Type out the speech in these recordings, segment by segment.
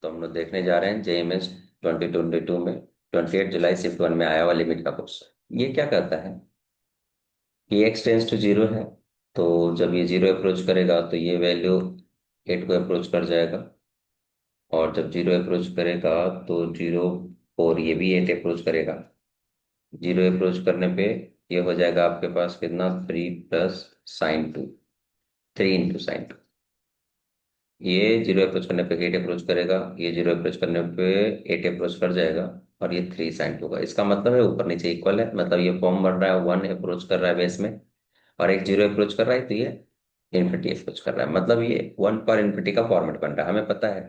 तो हम लोग देखने जा रहे हैं JMS 2022 में 28 जुलाई शिफ्ट 1 में आया हुआ लिमिट का क्वेश्चन। ये क्या कहता है कि x टेंस टू जीरो है। तो जब ये जीरो अप्रोच करेगा तो ये वैल्यू 8 को अप्रोच कर जाएगा, और जब जीरो अप्रोच करेगा तो जीरो और ये भी 8 अप्रोच करेगा। जीरो अप्रोच करने पे ये हो जाएगा आपके पास कितना, 3 + sin 2, 3 × sin 2। ये जीरो अप्रोच करने पे 8 अप्रोच करेगा, ये जीरो अप्रोच करने पे 8 अप्रोच कर जाएगा, और ये 3 sin 2 का। इसका मतलब है ऊपर नीचे इक्वल है, मतलब ये फॉर्म बन रहा है 1 अप्रोच कर रहा है बेस में, और एक जीरो अप्रोच कर रहा है, तो ये इन्फिनिटी अप्रोच कर रहा है। मतलब ये 1/∞ का फॉर्मेट बन रहा है। हमें पता है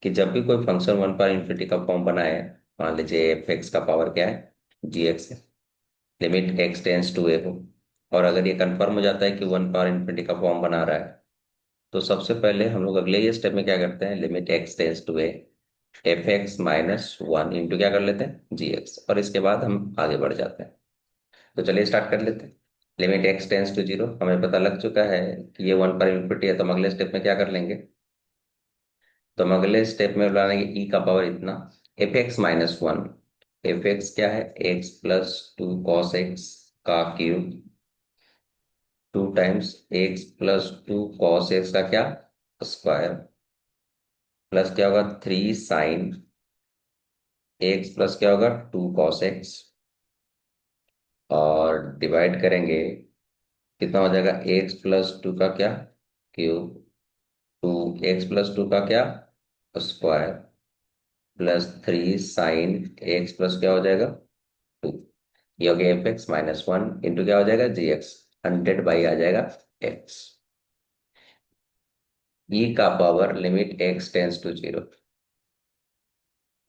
कि जब भी कोई फंक्शन 1/∞ का फॉर्म बनाए, मान लीजिए f(x) का पावर क्या है, gx है, limit x tends to a हो, और अगर ये कंफर्म हो जाता है कि 1/∞ का फॉर्म बना रहा है, तो सबसे पहले हम लोग अगले ये स्टेप में क्या करते हैं, limit x tends to a f(x - 1) into क्या कर लेते हैं, gx, और इसके बाद हम आगे बढ़ जाते हैं। तो चलिए स्टार्ट कर लेते हैं। Limit x tends to zero हमें पता लग चुका है कि ये 1/∞ है, तो हम अगले स्टेप में क्या कर लेंगे, तो हम अगले स्टेप में बनाएंगे e का पावर इतना f(x - 1). f(x) क्या है, x+2 cos x का cube, 2 times x+2 cos x का क्या, स्क्वायर, प्लस क्या होगा 3 sin x, प्लस क्या होगा 2 cos x, और डिवाइड करेंगे, कितना हो जाएगा, x+2 का क्या, क्यूब, 2x+2 का क्या, स्क्वायर, +3 sin x, प्लस क्या हो जाएगा 2। ये हो गया f(x - 1) इंटू क्या हो जाएगा gx, 100 आ जाएगा x। e का power limit x tends to zero.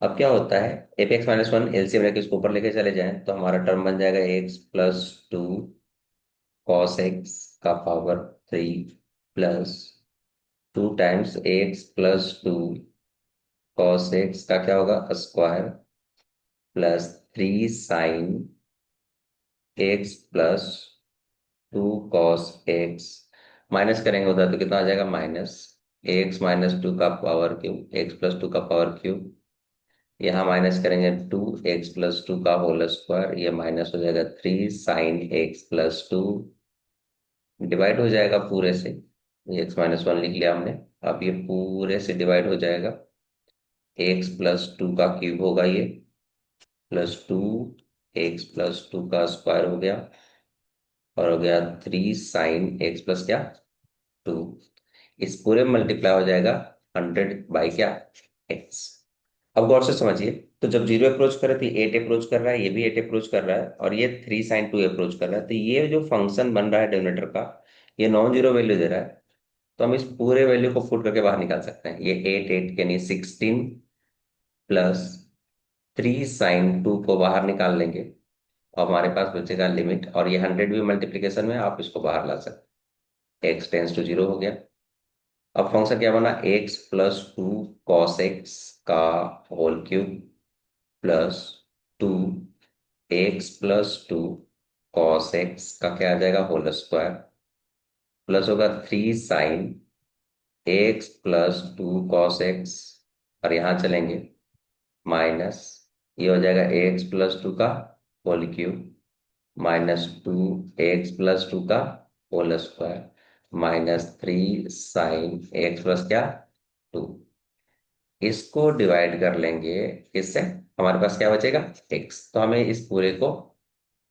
अब क्या होता है, f(x - 1) एलसीएम लेके इसको ऊपर लेके चले जाएं तो हमारा टर्म बन जाएगा x+2 cos x का power 3, plus 2 times x+2 cos x का क्या होगा, square, plus 3 sin x plus 2 cos x, minus करेंगे उधर तो कितना आ जाएगा, -x - 2 का पावर क्यूब, x+2 का पावर क्यूब, यहाँ माइनस करेंगे 2x+2 का होल स्क्वायर, ये माइनस हो जाएगा 3 sin x+2, डिवाइड हो जाएगा पूरे से, ये x - 1 लिख लिया हमने। अब ये पूरे से डिवाइड हो जाएगा, x+2 का क्यूब होगा ये, +2 x+2 का स्क्वायर हो गया, और हो गया 3 sin x प्लस क्या, 2। इस पूरे में मल्टीप्लाई हो जाएगा 100 क्या, x। अब गौर से समझिए, तो जब जीरो अप्रोच करे तो 8 अप्रोच कर रहा है, ये भी 8 अप्रोच कर रहा है, और ये 3 sin 2 अप्रोच कर रहा है, तो ये जो फंक्शन बन रहा है डिनोमिनेटर का, ये नॉन जीरो वैल्यू दे रहा है। तो हम इस पूरे वैल्यू को पुट करके बाहर निकाल सकते हैं। ये 8 यानी 16 प्लस 3 sin 2 को बाहर निकाल लेंगे, और हमारे पास बचेगा लिमिट, और ये 100 भी मल्टीप्लीकेशन में आप इसको बाहर ला सकते हैं, x टेंस टू जीरो हो गया। अब फंक्शन क्या बना, x+2 cos x का whole cube, plus 2x+2 cos x का क्या आ जाएगा, होल स्क्वायर, प्लस होगा 3 sin x+2 cos x, और यहाँ चलेंगे माइनस, ये हो जाएगा x+2 का होल क्यूब, -2x+2 का whole square, -3 sin x plus क्या, 2। इसको डिवाइड कर लेंगे इससे, हमारे पास क्या बचेगा, x। तो हमें इस पूरे को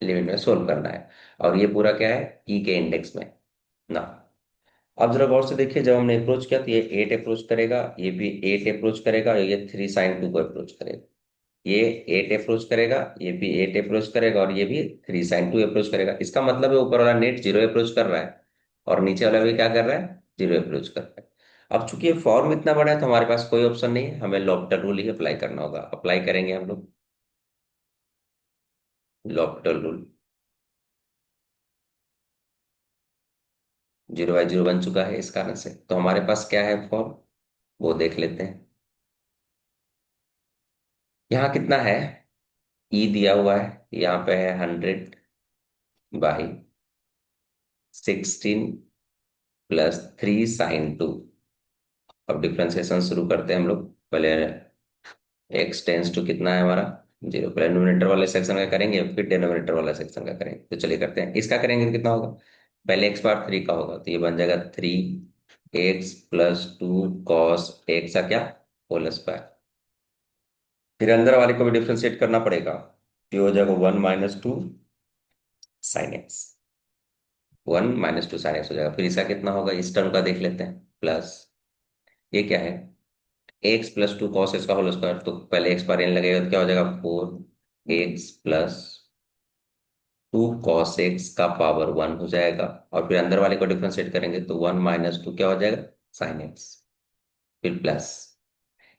लिमिट में सोल्व करना है, और ये पूरा क्या है, e के इंडेक्स में ना। अब जरा गौर से देखिए, जब हमने अप्रोच किया तो ये 8 अप्रोच करेगा, ये भी 8 अप्रोच करेगा, और ये 3 sin 2 को अप्रोच करेगा। ये 8 अप्रोच करेगा, ये भी 8 अप्रोच करेगा, और ये भी 3 sin 2 अप्रोच करेगा। इसका मतलब है ऊपर वाला नेट जीरो अप्रोच कर रहा है, और नीचे वाला भी क्या कर रहा है, जीरो अप्रोच कर रहा है। अब चूंकि ये फॉर्म इतना बड़ा है तो हमारे पास कोई ऑप्शन नहीं है, हमें लॉपिटल रूल ही अप्लाई करना होगा। अप्लाई करेंगे हम लोग लॉपिटल रूल। 0/0 बन चुका है इस कारण से, तो हमारे पास क्या है फॉर्म, वो देख लेते हैं। यहाँ कितना है, ई दिया हुआ है, यहाँ पे है 100/16 + 3 sin 2। अब डिफ्रेंसिएशन शुरू करते हैं हम लोग। पहले एक्स टेंस टू कितना है हमारा 0, पहले न्यूमरेटर वाले सेक्शन का करेंगे फिर डिनोमिनेटर वाला सेक्शन का करेंगे। तो चलिए करते हैं, इसका करेंगे तो कितना होगा, पहले एक्स बार 3 का होगा तो ये बन जाएगा 3x+2 cos एक्स का क्या होल स्क्वायर। फिर अंदर वाले को भी डिफ्रेंशिएट करना पड़ेगा, ये हो जाएगा 1 - 2 sin x, 1 - 2 sin x हो जाएगा। फिर इसका कितना होगा, इस टर्म का देख लेते हैं, प्लस ये क्या है x+2 cos x का होल स्क्वायर, तो पहले x पर n लगेगा तो क्या हो जाएगा 4x+2 cos x का पावर 1 हो जाएगा। और फिर अंदर वाले को डिफ्रेंशिएट करेंगे तो 1 - 2 क्या हो जाएगा sin x, फिर प्लस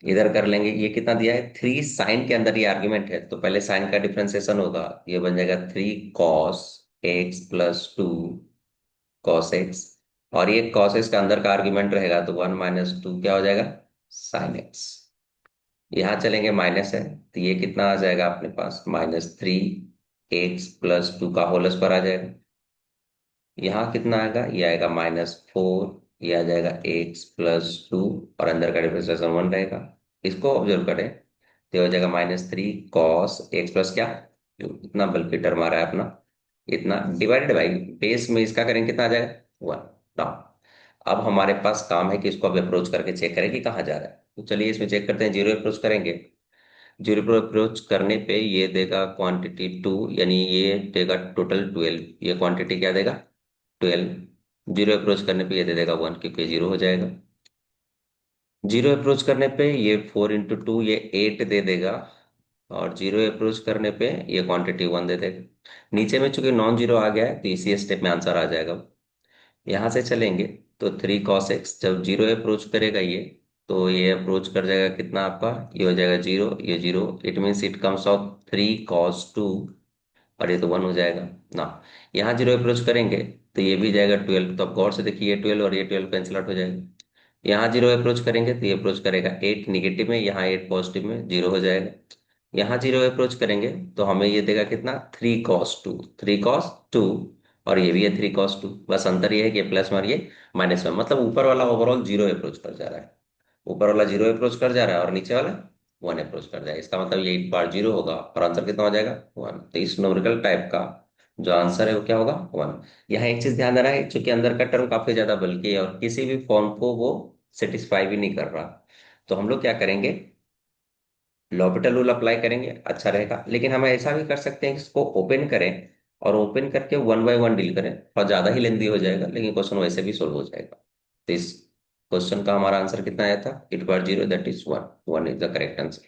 इधर कर लेंगे, ये कितना दिया है 3 साइन के अंदर ये आर्ग्यूमेंट है तो पहले साइन का डिफ्रेंसिएशन होगा, ये बन जाएगा 3 cos x+2 cos x। और ये cos x का अंदर का आर्ग्यूमेंट रहेगा तो 1 - 2 क्या हो जाएगा sin x। यहाँ चलेंगे माइनस है तो ये कितना आ जाएगा अपने पास -3x+2 का होल स्क्वायर आ जाएगा। यहाँ कितना आएगा, ये आएगा -4, ये आ जाएगा x+2 और अंदर का डिफरेंशिएशन 1 रहेगा। इसको ऑब्जर्व करें तो ये हो जाएगा -3 cos x प्लस क्या 2, इतना बल्कि टर्म आ रहा है अपना, इतना डिवाइडेड बाई बेस में इसका करेंगे कितना आ जाएगा 1 ना। अब हमारे पास काम है कि इसको अब अप्रोच करके चेक करें कि कहाँ जा रहा है। तो चलिए इसमें चेक करते हैं, जीरो अप्रोच करेंगे। जीरो पर अप्रोच करने पे ये देगा क्वांटिटी 2, यानी ये देगा टोटल 12, ये क्वांटिटी क्या देगा 12। जीरो अप्रोच करने पे ये दे देगा 1 क्योंकि जीरो हो जाएगा। जीरो अप्रोच करने पे ये 4 × 2 ये 8 दे देगा, और जीरो अप्रोच करने पे ये क्वांटिटी 1 दे देगा। नीचे में चूंकि नॉन जीरो आ गया है तो इसी स्टेप में आंसर आ जाएगा। यहाँ से चलेंगे तो 3 cos x जब जीरो अप्रोच करेगा ये, तो ये अप्रोच कर जाएगा कितना आपका, ये हो जाएगा 0, ये 0, it means it comes out 3 cos 2, और ये तो 1 हो जाएगा ना। यहाँ जीरो अप्रोच करेंगे तो ये भी जाएगा 12, तो अब गौर से देखिए ये 12 और ये 12 कैंसिल आउट हो जाएगा। यहाँ जीरो अप्रोच करेंगे तो ये अप्रोच करेगा 8 निगेटिव में, यहाँ 8 पॉजिटिव में, जीरो हो जाएगा। यहाँ जीरो अप्रोच करेंगे तो हमें ये देगा कितना 3 cos 2, 3 cos 2, और ये भी है 3 cos 2, बस अंतर ये है कि ये प्लस में और ये माइनस में, मतलब ऊपर वाला ओवरऑल जीरो अप्रोच कर जा रहा है, ऊपर वाला जीरो अप्रोच कर जा रहा है और नीचे वाला 1 अप्रोच कर जाएगा। इसका मतलब ये 8 बार जीरो होगा और आंसर कितना हो जाएगा 1। तो इस न्यूमेरिकल टाइप का जो आंसर है वो क्या होगा 1। यहाँ एक चीज ध्यान देना है, चूंकि अंदर का टर्म काफी ज्यादा बल्कि है और किसी भी फॉर्म को वो सेटिस्फाई भी नहीं कर रहा, तो हम लोग क्या करेंगे लॉपिटल रूल अप्लाई करेंगे, अच्छा रहेगा। लेकिन हम ऐसा भी कर सकते हैं कि इसको ओपन करें और ओपन करके 1 बाय 1 डील करें, और ज्यादा ही लेंदी हो जाएगा लेकिन क्वेश्चन वैसे भी सोल्व हो जाएगा। तो इस क्वेश्चन का हमारा आंसर कितना आया था 8 बार 0, that is 1, 1 is the correct answer.